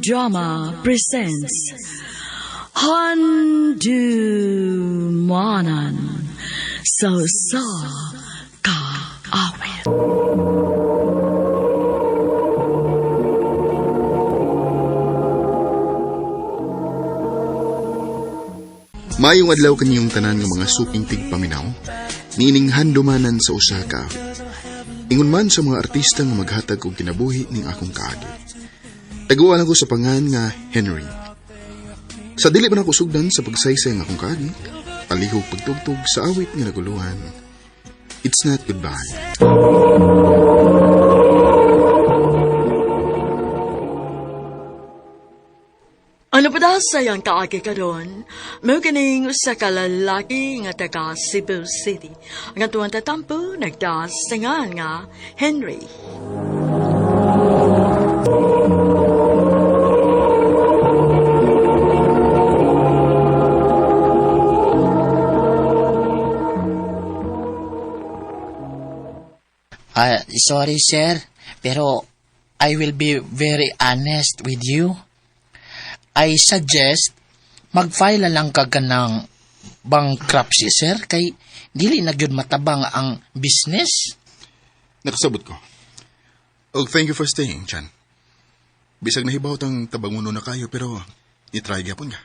Drama presents Handumanan So Ka Awit. Mayong adlaw kanyang tanan ng mga suking tigpaminaw, niining handumanan sa usa ka awit. Ingon man sa mga artista nga maghatag og kinabuhi ning akong kaagi. Taguan ako sa pangan nga Henry. Sa dili man ako sugdan sa pagsaysay nga akong kaagi, palihog pagtugtog sa awit nga naguluhan. It's Not Goodbye. Ano pa daw sayang kaagi ka doon? May kaning sa kalalaki nga taga Cebu City. Ang tuwan tatampo, nagdasingan nga Henry. Sorry sir, pero I will be very honest with you. I suggest mag-file lang ka ng bankruptcy, sir, kay dili na gyud matabang ang business. Nakasabot ko. Oh, thank you for staying, Chan. Bisag nahibaw tang tabanguno na kayo, pero itry gyapon ka.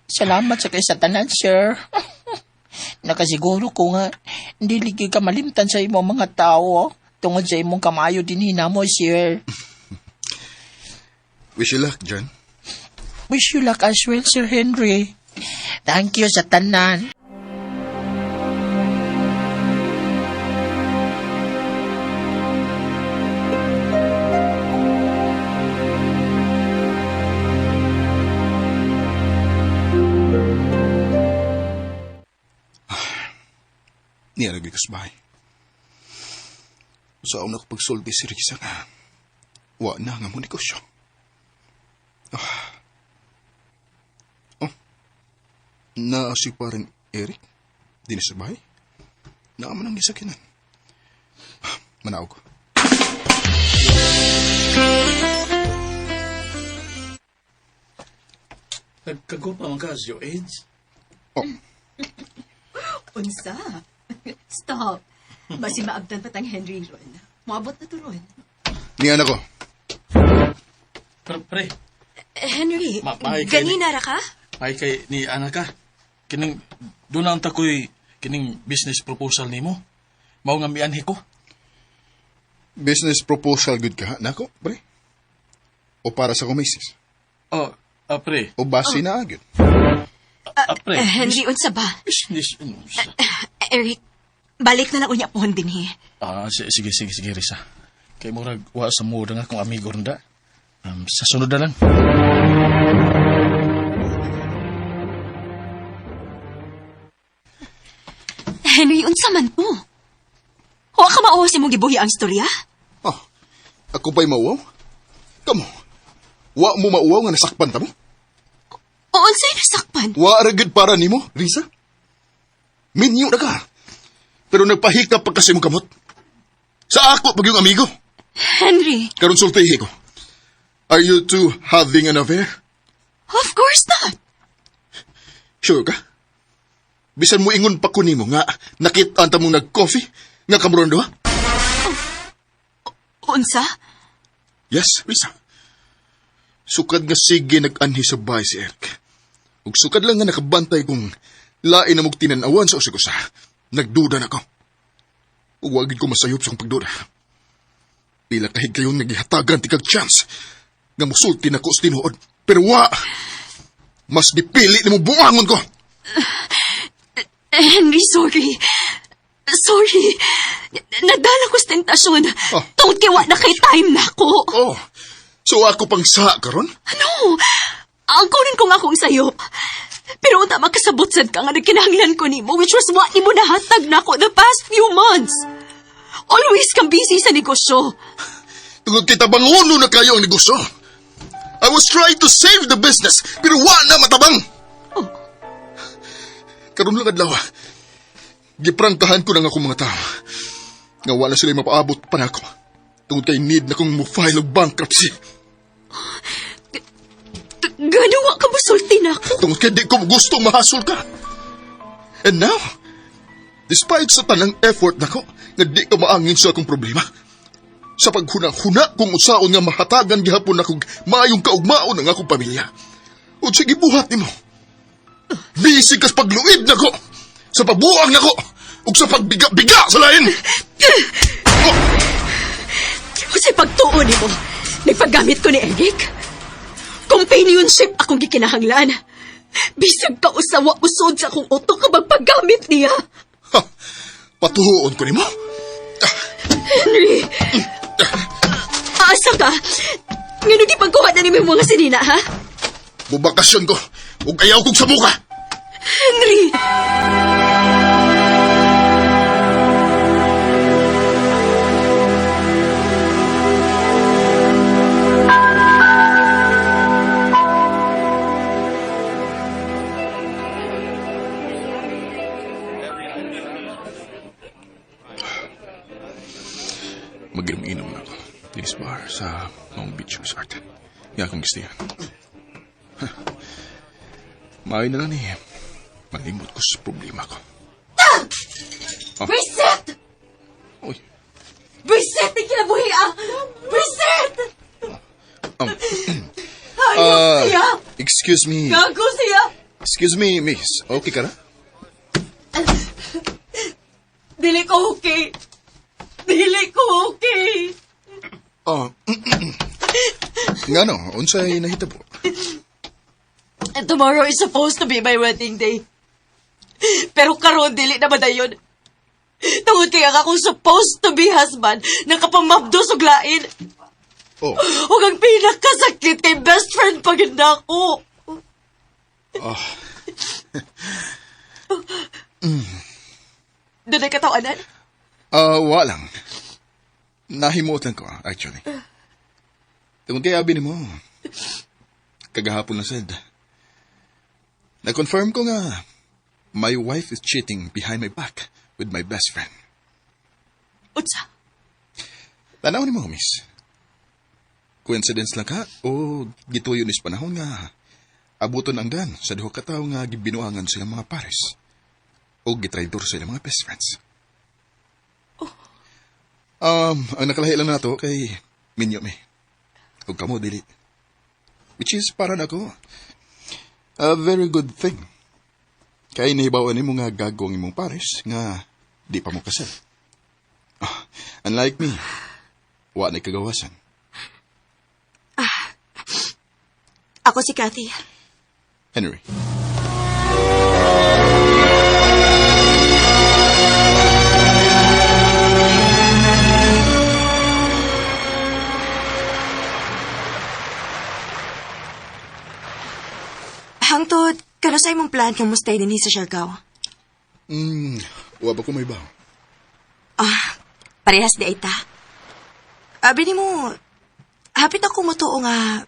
Salamat sa kay sa tanan, sir. Nakasiguro ko nga, dili gyud ka malimtan sa imong mga tao tungod sa imong kamayo dinhina mo, sir. Wish you luck, John. Wish you luck as well, Sir Henry. Thank you sa tanan. Niya nagbigas bahay. Saan na ko pagsulti si Risa nga. Wa na nga mo negosyo. Na si parin Eric, di na sa bahay. Naaman ang isakinan. Manaw ko. Nagkagupa man ka, your age? Oh, Unsa? Stop. Basi maabdan pa tang Henry ron. Moabot na to ron. niya na ko. Pero, pre, Henry, Mapahay ka ganina ra ka? ay kay ni ana ka. Kining, doon ang takoy, kining business proposal ni mo. Mao nga mianhi ko. Business proposal good ka, nako, pre? O para sa kumisis? Oh, pre. O base na agad? Pre. Henry, unsa ba? Business, Eric, balik na lang unya pohon din he. sige, Risa. Kay murag, wa sa muda nga kong amigo ronda. Sa sunod na lang. Henry, unsa man to? Huwag ka mauwa si mong gibuhi ang storya? Oh, ako ba'y mauwaw? Kamo, wa mo mauwaw nga nasakpan ta mo? O unsay nasakpan? Wa ragid para nimo, Risa? Minyo na ka. Pero nagpahikap pa kasi mong kamot. Sa ako pag yung amigo. Henry, Karon sultihi ko. Are you two having an affair? of course not. Sure ka? Bisan mo ingon pa ko nimo nga nakita ta mong nag-coffee nga kamuron duha? Unsa? Yes, Risa. Sukad nga sige nag-anhi sa bahay si Eric. Ug sukad lang nga nakabantay kung lain na mong tinanawan sa usag-usa. Nagduda na ko. Ug wagid ko masayop sa akong pagduda. Pila kahig kayong nagihatagan ti kag chance nga musulti na ko sa tinuod. Pero wa! Mas dipili ni mo buangon ko! Henry, sorry. Sorry. Nadala ko sa tentasyon. Oh. Tungod kay wa na kay time na ako. Oh, so ako pang sa karon? Ano? Ang kunin ko nga akong sayo. Pero unta makasabot sad ka nga nagkinahanglan ko nimo, which was what nimo nahatag na ako the past few months. Always kang busy sa negosyo. Tungod kita banguno na kayo ang negosyo. I was trying to save the business, pero wa na matabang. Oh. Karon lang adlaw. Giprangkahan ko ng ako mga tao. Nga wala sila mapaabot pa na ako. Tungod kay need na kong mo-file og bankruptcy. Ganawa ka musulti na ako. Tungkol kaya di ko gustong mahasol ka. And now, despite sa tanang effort nako, nga di ka maangin sa akong problema, sa paghuna-huna kung usaon nga mahatagan gihapon akong maayong kaugmaon ng akong pamilya. O sige buhat nimo. Bisig kas pagluid nako, sa pabuang nako, ug sa pagbiga-biga sa lain. Kasi pagtuon mo, nagpagamit ko ni Eric. Companionship akong gikinahanglan. Bisag ka usawa usod sa akong utok ka magpagamit niya. Ha, patuhuon ko nimo. Henry! Asa ka? Nga nung ipagkuha na ni mga sinina, ha? Bubakasyon ko, ug ayaw kong sa muka. Henry! Mag-inom na ako. This bar sa Long Beach Resort. Nga akong gusto yan. Maayon na lang eh. Malimot ko sa problema ko. Oh. Reset! Uy. Reset! Di kinabuhi, ah! Reset! Uh, siya! excuse me. Gago siya! Excuse me, miss. Okay ka na? Dili ko okay! Dili ko okay! Nga no, unsay nahitabo. And tomorrow is supposed to be my wedding day. Pero karon dili na madayon. Tungod kaya akong supposed to be husband, nakapamabdos og lain. Oh. Huwag ang pinakasakit kay best friend pagod na ako. Doon ay katawanan? Walang. Nahimutan ko, actually. Tungkol kaya abin mo. Kagahapon na said. Na-confirm ko nga, my wife is cheating behind my back with my best friend. Utsa? Tanaw ni mo, miss. Coincidence lang ka o gituyo nis panahon nga abuton ang dan sa duha ka tawo nga gibinuangan silang mga pares o gitraidor sa ilang mga best friends. Ang nakalahi lang nato kay Minyo me. Ug kamo dili. Which is para nako a very good thing. Kay nahibawan nimo nga gagawang imong pares nga di pa mo kasal. Unlike me, wa na kagawasan. Ako si Cathy. Henry. Hangtod, kano sa imong plan kung mustay din sa Siargao? Wa ba ko may baw? Parehas di ay ta. Abi ni mo, hapit ako matuo nga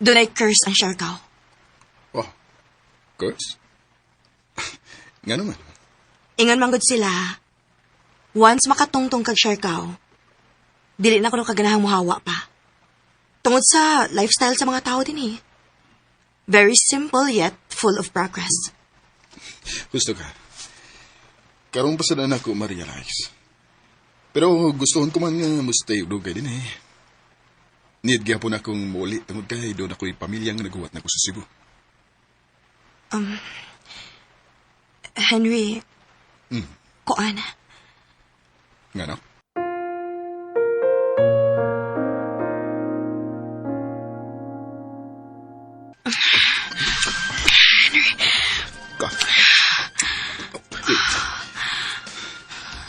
doon ay curse ang Siargao. Oh, curse? Nga naman. Ingon manggod sila, once makatungtong kag Siargao, dili na ko nung kaganahang muhawa pa. Tungod sa lifestyle sa mga tao din eh. Very simple yet full of progress. Gusto ka. Karong pa sana ako ma-realize. Pero gustuhon ko man nga mustay udugay din eh. Need gyapon akong muli tungod kay doon ako'y pamilyang naghuwat na ko sa Cebu. Henry, kuan. Nga no? Coffee. Wait.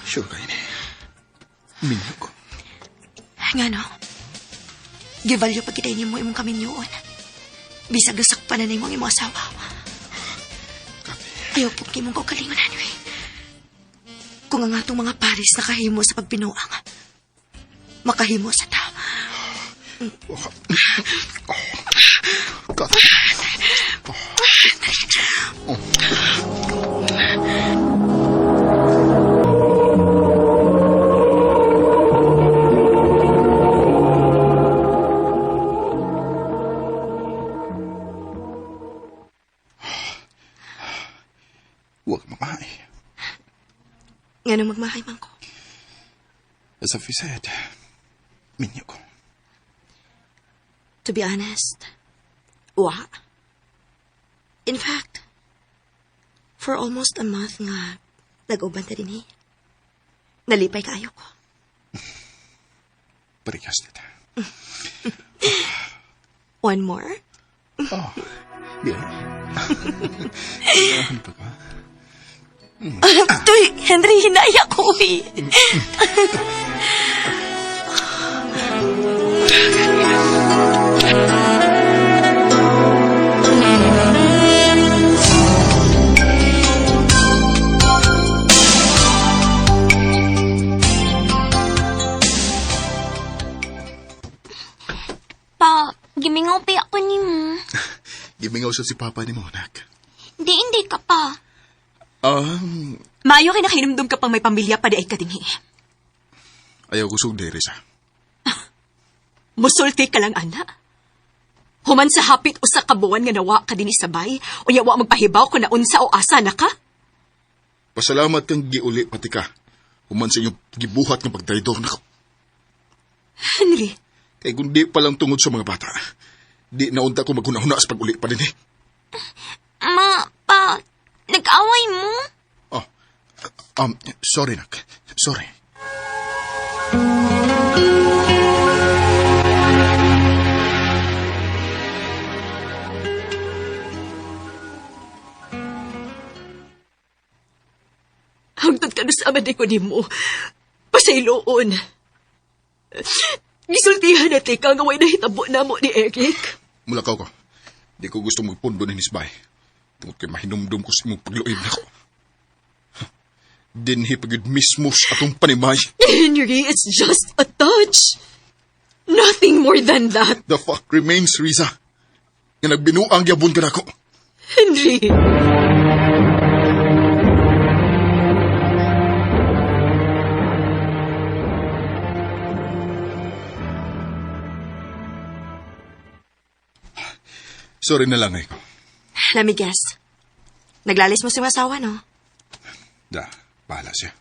Sure kayo ni. Minyo ko. Nga no? Givalyo pag kitay mo imong kaminyoon. Bisag nasakpan na imong imong asawa. Coffee. Ayaw po kimong kaugalingon, Henry. Kung ang atong mga paris nakahimo sa pagbinuang, makahimo sa ta. Coffee. Nga nung magmahay man ko. As if you said, minyo ko. To be honest, wa. In fact, for almost a month nga, nag-uban na din eh. Nalipay kaayo ko. Parehas nito. One more? Oh, yeah. Ano pa ka? Tuy, Henry, hinaya ko eh. Pa, gimingaw pa ako ni mo. Gimingaw sa si Papa ni mo, anak. Hindi ka pa. Maayo kay nakahinumdum ka pang may pamilya pa di ay kadinghi. Ayaw ko sugday, Risa. Musulti ka lang, ana. Human sa hapit o sa kabuan nga nawa ka din isabay, o yawa magpahibaw kung naunsa o asa na ka? Pasalamat kang giuli pati ka. Human sa inyong gibuhat ng pagtraidor na ko. Henry, Kaya kung di palang tungod sa mga bata, di naunta ko maghuna-huna sa pag-uli pa din eh. Ma, pa, nag-away mo? Oh, sorry, nak. Sorry. hangtod ka sa amad ko ni mo. Pasayloon. Gisultihan na tika nga way nahitabo na mo ni Eric. Mulakaw ko. Di ko gusto magpundo ni Nisbay. Tungkol kay mahinumdum ko sa imong pagluib na ko. Dinhi pagid mismo sa atong panimay. Henry, it's just a touch. Nothing more than that. The fact remains, Riza. Nga nagbinuang yabon ka na ko. Henry. Sorry na lang, ko. Let me guess. Naglalis mo si masawa, no? Da, bahala siya.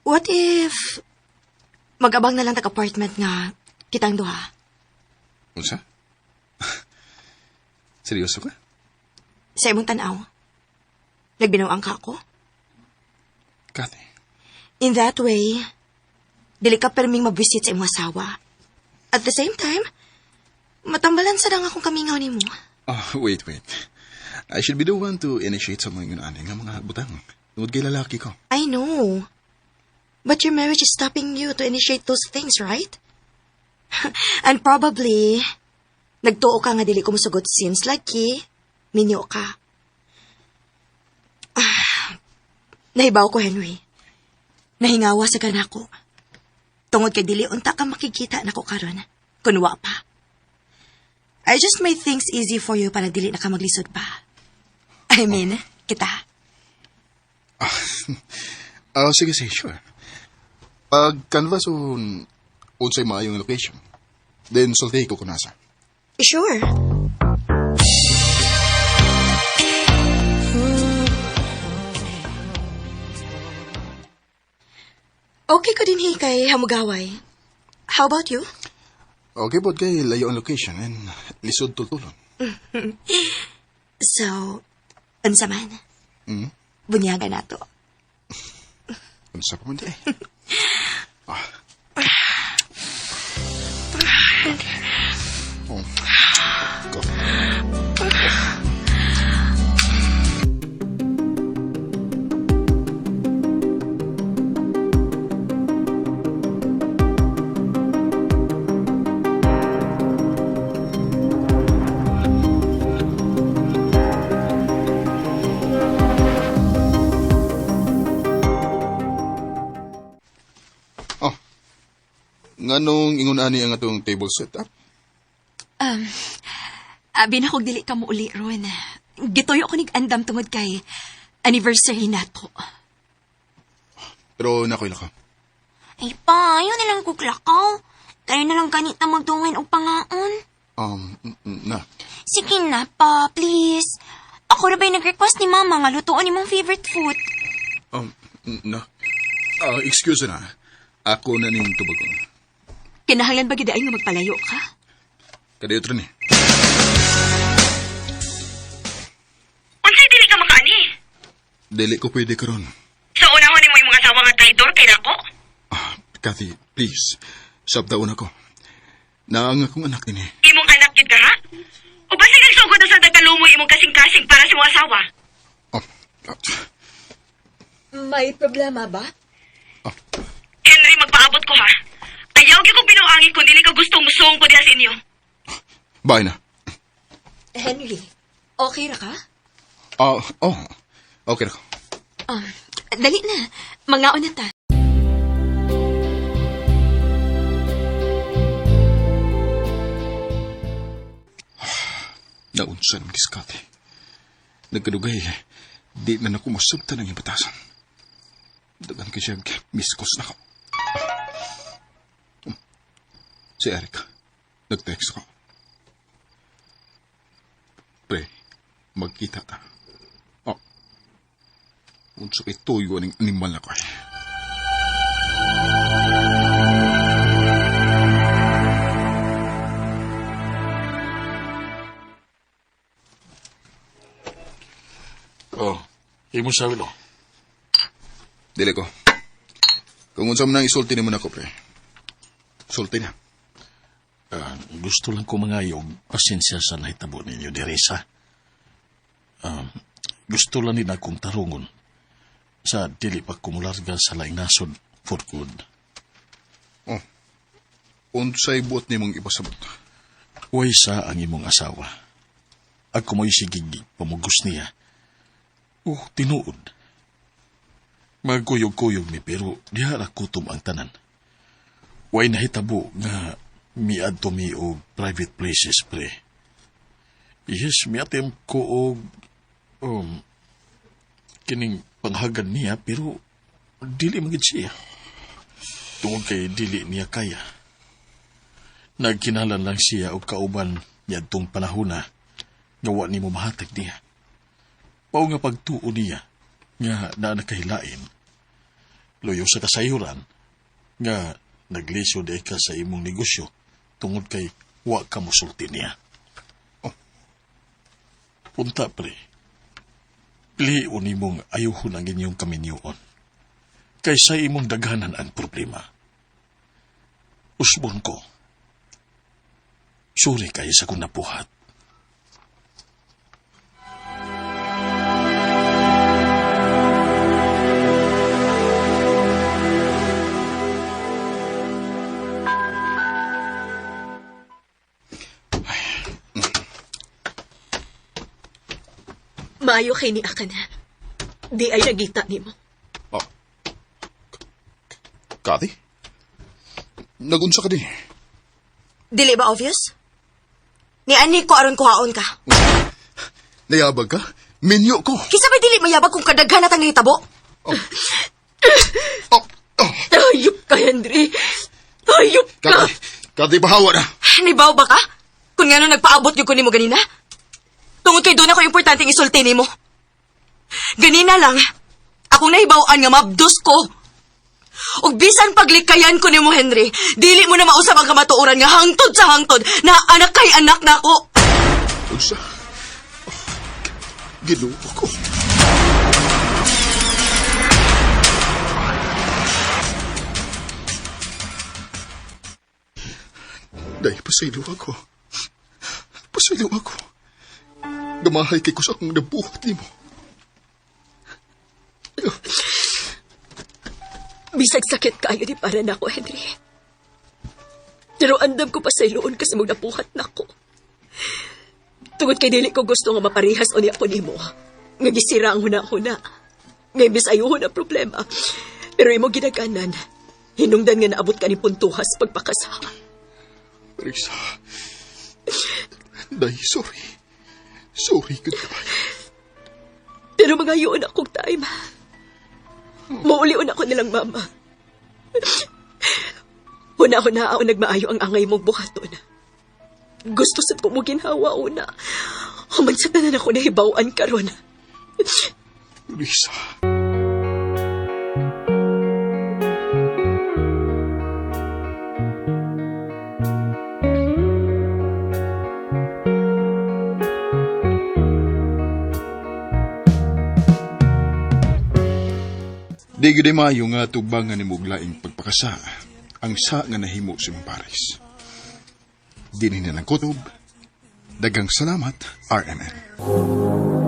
What if mag-abang na lang tag-apartment nga kitang duha? Unsa? Seryoso ka? Sa imong tanaw. Nagbinuang ka ako? Kati. In that way, dili ka perming mag-visit sa imong asawa. At the same time, matambalan sa dang akong kamingaw ni mo. Oh, wait. I should be the one to initiate sa mga yun-ani nga mga butang. Tungod kay lalaki ko. I know. But your marriage is stopping you to initiate those things, right? And probably, nagtuo ka nga dili ko musugot since lagi, minyo ka. Nahibaw ko, Henry. Nahingawa sa ganako. Tungod kay dili unta ka makikita nako karon. Kunwa pa. I just made things easy for you para dili na ka maglisod pa. I mean, kita. Sige, sure. Pag canvas unsay maayong location, then sultay ko kunasa. Sure. Okay ko din kay hamugaway. How about you? Okay, but kay layo ang location and lisod tultulon. So, unsa man? Bunyaga na to. Unsa pa man di eh. Go. Nganong ingon ani ang atong table setup? Abi na kog dili ka mo uli, Ron. Gitoyo ko nig-andam tungod kay anniversary nato. Pero nakoy lakaw. Ay pa, ayaw na lang kuklakaw. Kaya na lang ganit na magtungan o pangaon. Na. Sige na pa, please. Ako na ba'y nag-request ni Mama nga lutuan ni mong favorite food? Na. Excuse na. Ako na ning tubagon. Kinahanglan ba gid ay nga magpalayo ka? Kadayot rin eh. Unsay dili ka makaani? Dili ko pwede karon. Sa unahon mo imong asawa nga traitor kay nako? Kathy, please. Sabdaon ako. Naang akong anak din eh. Imong anak gid ka ha? O basta nagsugod na sa dagalumoy imong kasing-kasing para sa imong asawa? May problema ba? Henry, magpaabot ko ha. Ayaw gyud ko binuangi kung dili ka gustong musuong ko diha sa inyo. Bye na. Henry, okay ra ka? Okay na ko. Dali na. Mangaon na ta. Naunsan, Kiskati. Nagkadugay, di na naku masabta ng ibatasan. Dagan ka siyang miskos na ko. Si Eric, nag-text ko. Pre, magkita ta. Unsa kay tuyo ning animal na ko eh. Imo sabi lo. Dili ko. Kung unsa man nang isulti nimo nako, pre. Sulti na. Gusto lang ko mangayog pasensya sa nahitabo ninyo, Deresa. Gusto lang din akong tarungon sa dili pa kumularga sa laing nasod for good. Unsay buot nimong ipasabot? Way sa ang imong asawa. Ako mo'y sigig pamugos niya. Tinuod. Magkuyog-kuyog mi pero diha ra kutom ang tanan. Way nahitabo nga miadto mi og private places, pre. Yes, miatem ko og kining panghagan niya pero dili magid siya. Tungod kay dili niya kaya. Nagkinalan lang siya og kauban niadtong panahona nga wa nimo mahatag niya. Pao nga pagtuo niya nga na nakahilain. Loyo sa kasayuran nga naglisod ka sa imong negosyo tungod kay wa ka mosulti niya. Punta, pre. Piliun imong ayuhon ang inyong kaminyoon. Kaysa imong daghanan ang problema. Usbon ko. Sorry kayo sa kung napuhat. Maayo kay ni Akan na. Di ay nagita ni mo. Kathy? Nagunsa ka din. Dili ba obvious? Ni ani ko aron kuhaon ka. Nayabag ka? Minyo ko. Kisa ba dili mayabag kung kadaghan natang hitabo? Hayop ka, Henry. Hayop ka. Kathy, bahawa na. Nibaw ba ka? Kung nga nagpaabot yung kunin mo ganina? Tungod kay doon ako importanteng isulti ni mo. Ganina lang, akong nahibawaan nga mabdos ko. Og bisan paglikayan ko ni mo, Henry, dili mo na mausap ang kamatuoran nga hangtod sa hangtod na anak kay anak na ako. Unsa? Ginuo ko. Dahil pasaylo ako. Pasaylo ako. Gamahay kay ko sa akong nabuhat ni mo. Bisag sakit kayo di para na ako, Henry. Pero andam ko pa sa iluon kasi magnapuhat na ko. Tungod kay dili ko gusto nga maparihas o ni ako ni mo. Nga gisira ang huna-huna. Nga imbis ayuhon ang problema. Pero imo ginaganan. Hinungdan nga naabot ka ni puntuhas pagpakasa. Risa. Day, sorry. Sorry, goodbye. Pero mga yun akong time. Maulion ako nilang mama. Huna-huna ako nagmaayo ang angay mong buhaton. Gusto sa ko mo ginhawa una. Human sa tanan ako nahibawaan karon. Risa. Di gyud maayo nga tubangan ni muglaing pagpakasa ang sa nga nahimo si Paris. Dinhi na lang kutob. Dagang salamat, RMN.